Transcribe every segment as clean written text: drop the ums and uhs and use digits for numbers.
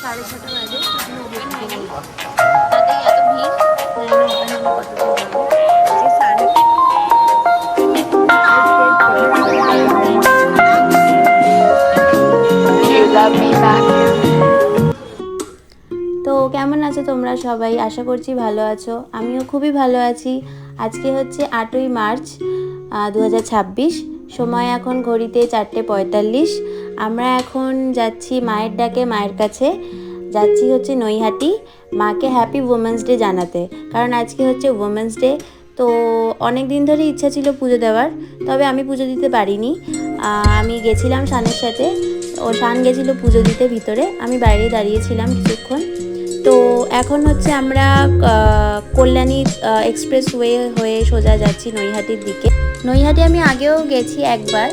6:30 বাজে, এখনো ওপেন হয়নি, তাতেই এত ভিড়। ওপেন হলে কতটা যাবো যে সাড়ে তো কেমন আছো তোমরা সবাই? আশা করছি ভালো আছো, আমিও খুবই ভালো আছি। আজকে হচ্ছে 8ই মার্চ 2026। সময় এখন ঘড়িতে 4:45। আমরা এখন যাচ্ছি মায়ের ডাকে, মায়ের কাছে যাচ্ছি হচ্ছে নৈহাটি, মাকে হ্যাপি উমেন্স ডে জানাতে। কারণ আজকে হচ্ছে উমেন্স ডে। তো অনেক দিন ধরে ইচ্ছা ছিল পুজো দেওয়ার, তবে আমি পুজো দিতে পারিনি। আমি গেছিলাম শানের সাথে, ও শান গেছিলো পুজো দিতে ভিতরে, আমি বাইরে দাঁড়িয়েছিলাম কিছুক্ষণ। তো এখন হচ্ছে আমরা কল্যাণী এক্সপ্রেসওয়ে হয়ে সোজা যাচ্ছি নৈহাটির দিকে। নৈহাটি আমি আগেও গেছি একবার,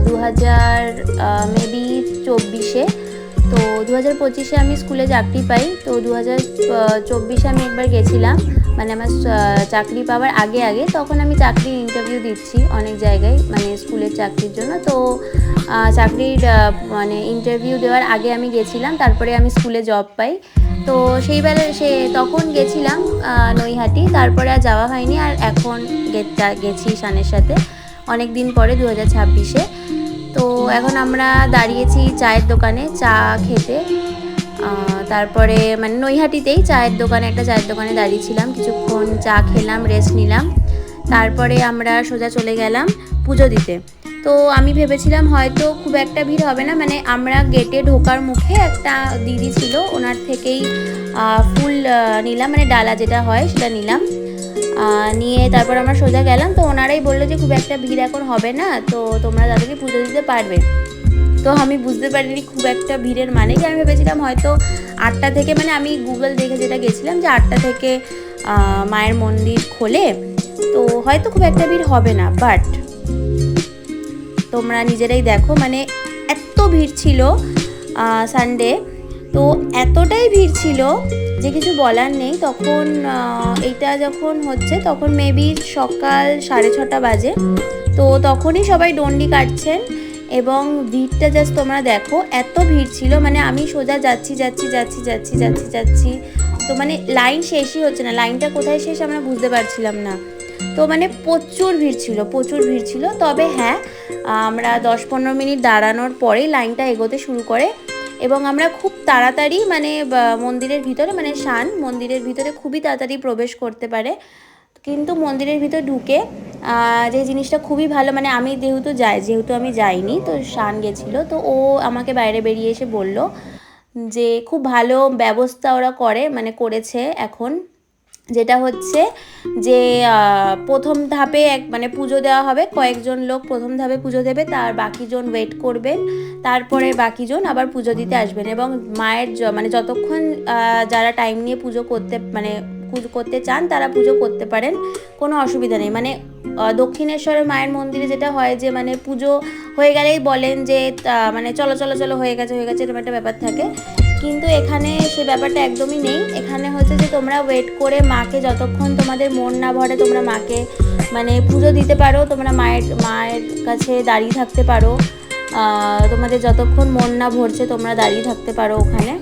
2024-এ। তো 2025-এ আমি স্কুলে চাকরি পাই, তো 2024-এ আমি একবার গেছিলাম, মানে আমার চাকরি পাওয়ার আগে আগে। তখন আমি চাকরির ইন্টারভিউ দিচ্ছি অনেক জায়গায়, মানে স্কুলের চাকরির জন্য। তো চাকরির মানে ইন্টারভিউ দেওয়ার আগে আমি গেছিলাম, তারপরে আমি স্কুলে জব পাই। তো সেইবেলা তখন গেছিলাম নৈহাটি, তারপরে আর যাওয়া হয়নি। আর এখন গেছি শানের সাথে অনেক দিন পরে 2026-এ। তো এখন আমরা দাঁড়িয়েছি চায়ের দোকানে চা খেতে। তারপরে মানে নৈহাটিতেই চায়ের দোকানে, একটা চায়ের দোকানে দাঁড়িয়েছিলাম, কিছুক্ষণ চা খেলাম, রেস্ট নিলাম। তারপরে আমরা সোজা চলে গেলাম পুজো দিতে। তো আমি ভেবেছিলাম হয়তো খুব একটা ভিড় হবে না, মানে আমরা গেটে ঢোকার মুখে একটা দিদি ছিল, ওনার থেকেই ফুল নিলাম, মানে ডালা যেটা হয় সেটা নিলাম। নিয়ে তারপর আমরা সোজা গেলাম। তো ওনারাই বললো যে খুব একটা ভিড় এখন হবে না, তো তোমরা তাদেরকে পুজো দিতে পারবে। তো আমি বুঝতে পারিনি খুব একটা ভিড়ের মানে কি, আমি ভেবেছিলাম হয়তো 8টা থেকে, মানে আমি গুগল দেখে যেটা গেছিলাম যে 8টা থেকে মায়ের মন্দির খোলে, তো হয়তো খুব একটা ভিড় হবে না। বাট তোমরা নিজেরাই দেখো, মানে এত ভিড় ছিল সানডে, তো এতটাই ভিড় ছিল যে কিছু বলার নেই। তখন এইটা যখন হচ্ছে তখন মেবি সকাল 6:30 বাজে। তো তখনই সবাই ডন্ডি কাটছেন এবং ভিড়টা জাস্ট তোমরা দেখো, এত ভিড় ছিল, মানে আমি সোজা যাচ্ছি যাচ্ছি যাচ্ছি যাচ্ছি যাচ্ছি যাচ্ছি, তো মানে লাইন শেষই হচ্ছে না, লাইনটা কোথায় শেষ আমরা বুঝতে পারছিলাম না। তো মানে প্রচুর ভিড় ছিল, প্রচুর ভিড় ছিল। তবে হ্যাঁ, আমরা 10-15 মিনিট দাঁড়ানোর পরেই লাইনটা এগোতে শুরু করে এবং আমরা খুব তাড়াতাড়ি, মানে মন্দিরের ভিতরে, মানে শান মন্দিরের ভিতরে খুবই তাড়াতাড়ি প্রবেশ করতে পারে। কিন্তু মন্দিরের ভিতর ঢুকে যে জিনিসটা খুবই ভালো, মানে আমি যেহেতু আমি যাইনি, তো শান গেছিলো, তো ও আমাকে বাইরে বেরিয়ে এসে বলল যে খুব ভালো ব্যবস্থা ওরা করে, মানে করেছে এখন। যেটা হচ্ছে যে প্রথম ধাপে মানে পুজো দেওয়া হবে, কয়েকজন লোক প্রথম ধাপে পুজো দেবে, তার বাকিজন ওয়েট করবেন, তারপরে বাকিজন আবার পুজো দিতে আসবেন। এবং মায়ের মানে যতক্ষণ যারা টাইম নিয়ে পুজো করতে চান তারা পুজো করতে পারেন, কোনো অসুবিধা নেই। মানে দক্ষিণেশ্বরের মায়ের মন্দিরে যেটা হয় যে মানে পুজো হয়ে গেলেই বলেন যে মানে চলো চলো চলো হয়ে গেছে এরকম একটা ব্যাপার থাকে, কিন্তু এখানে সে ব্যাপারটা একদমই নেই। এখানে হচ্ছে যে তোমরা ওয়েট করে মাকে, যতক্ষণ তোমাদের মন না ভরে তোমরা মাকে মানে পুজো দিতে পারো, তোমরা মায়ের কাছে দাঁড়িয়ে থাকতে পারো, তোমাদের যতক্ষণ মন না ভরছে তোমরা দাঁড়িয়ে থাকতে পারো ওখানে।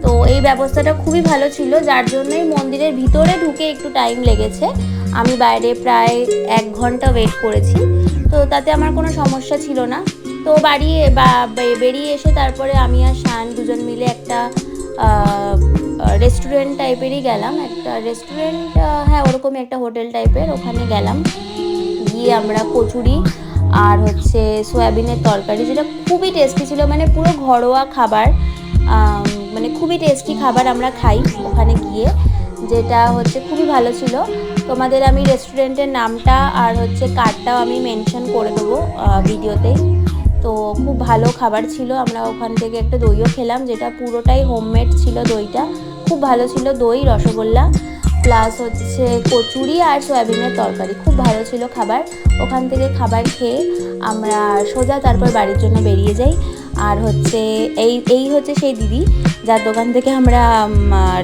তো এই ব্যবস্থাটা খুবই ভালো ছিল, যার জন্যই মন্দিরের ভিতরে ঢুকে একটু টাইম লেগেছে। আমি বাইরে প্রায় 1 ঘন্টা ওয়েট করেছি, তো তাতে আমার কোনো সমস্যা ছিল না। তো বেরিয়ে এসে তারপরে আমি আর শান দুজন মিলে একটা রেস্টুরেন্ট টাইপেরই গেলাম, একটা রেস্টুরেন্ট, হ্যাঁ ওরকমই একটা হোটেল টাইপের, ওখানে গেলাম। গিয়ে আমরা কচুরি আর হচ্ছে সয়াবিনের তরকারি, যেটা খুবই টেস্টি ছিল, মানে পুরো ঘরোয়া খাবার, মানে খুবই টেস্টি খাবার আমরা খাই ওখানে গিয়ে, যেটা হচ্ছে খুবই ভালো ছিল। তোমাদের আমি রেস্টুরেন্টের নামটা আর হচ্ছে কার্ডটাও আমি মেনশন করে দেবো ভিডিওতেই। তো খুব ভালো খাবার ছিল। আমরা ওখান থেকে একটা দইও খেলাম, যেটা পুরোটাই হোমমেড ছিল, দইটা খুব ভালো ছিল, দই রসগোল্লা প্লাস হচ্ছে কচুরি আর সয়াবিনের তরকারি, খুব ভালো ছিল খাবার। ওখান থেকে খাবার খেয়ে আমরা সোজা তারপর বাড়ির জন্য বেরিয়ে যাই। আর হচ্ছে এই হচ্ছে সেই দিদি যার দোকান থেকে আমরা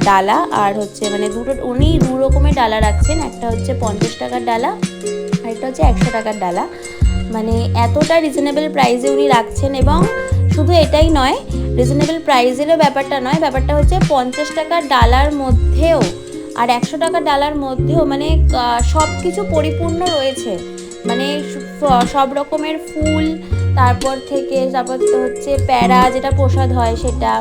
ডালা আর হচ্ছে মানে উনি দু রকমের ডালা রাখছেন, একটা হচ্ছে 50 টাকার ডালা আর একটা হচ্ছে 100 টাকার ডালা। মানে এতটা রিজনেবল প্রাইসে উনি রাখছেন এবং শুধু এটাই নয়, রিজনেবল প্রাইসেরও ব্যাপারটা নয়, ব্যাপারটা হচ্ছে 50 টাকার ডালার মধ্যেও আর 100 টাকার ডালার মধ্যেও মানে সব কিছু পরিপূর্ণ রয়েছে। মানে সব রকমের ফুল, তারপর হচ্ছে প্যারা, যেটা প্রসাদ হয় সেটা,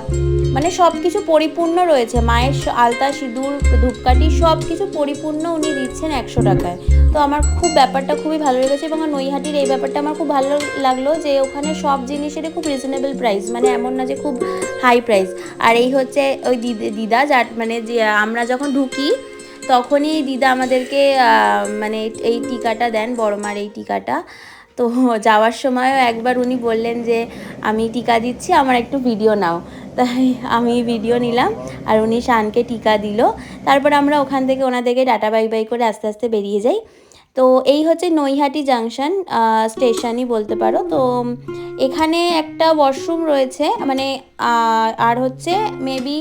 মানে সব কিছু পরিপূর্ণ রয়েছে। মায়ের আলতা, সিঁদুর, ধূপকাঠি সব কিছু পরিপূর্ণ উনি দিচ্ছেন 100 টাকায়। তো আমার খুব ব্যাপারটা খুবই ভালো লেগেছে, এবং নৈহাটির এই ব্যাপারটা আমার খুব ভালো লাগলো যে ওখানে সব জিনিসেরই খুব রিজনেবল প্রাইস, মানে এমন না যে খুব হাই প্রাইস। আর এই হচ্ছে ওই দিদা, যার মানে যে আমরা যখন ঢুকি তখনই দিদা আমাদেরকে মানে এই টিকাটা দেন, বড় মার এই টিকাটা। তো যাওয়ার সময়ও একবার উনি বললেন যে আমি টিকা দিচ্ছি, আমার একটু ভিডিও নাও। তাই আমি ভিডিও নিলাম, আর উনি শানকে টিকা দিল। তারপর আমরা ওখান থেকে ওনাদেরকে টাটা বাই বাই করে আস্তে আস্তে বেরিয়ে যাই। তো এই হচ্ছে নৈহাটি জাংশন স্টেশনই বলতে পারো। তো এখানে একটা ওয়াশরুম রয়েছে, মানে আর হচ্ছে মেবি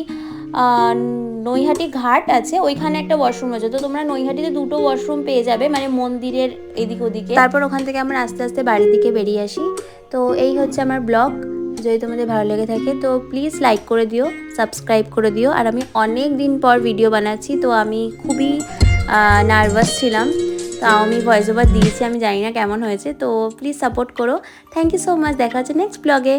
নৈহাটি ঘাট আছে, ওইখানে একটা ওয়াশরুম আছে। তো তোমরা নৈহাটিতে দুটো ওয়াশরুম পেয়ে যাবে, মানে মন্দিরের এদিক ওদিকে। তারপর ওখান থেকে আমরা আস্তে আস্তে বাড়ির দিকে বেরিয়ে আসি। তো এই হচ্ছে আমার ব্লগ। যদি তোমাদের ভালো লেগে থাকে তো প্লিজ লাইক করে দিও, সাবস্ক্রাইব করে দিও। আর আমি অনেক দিন পর ভিডিও বানাচ্ছি, তো আমি খুবই নার্ভাস ছিলাম, তাও আমি ভয়েস ওভার দিয়েছি। আমি জানি না কেমন হয়েছে, তো প্লিজ সাপোর্ট করো। থ্যাংক ইউ সো মাচ, দেখা হচ্ছে নেক্সট ব্লগে।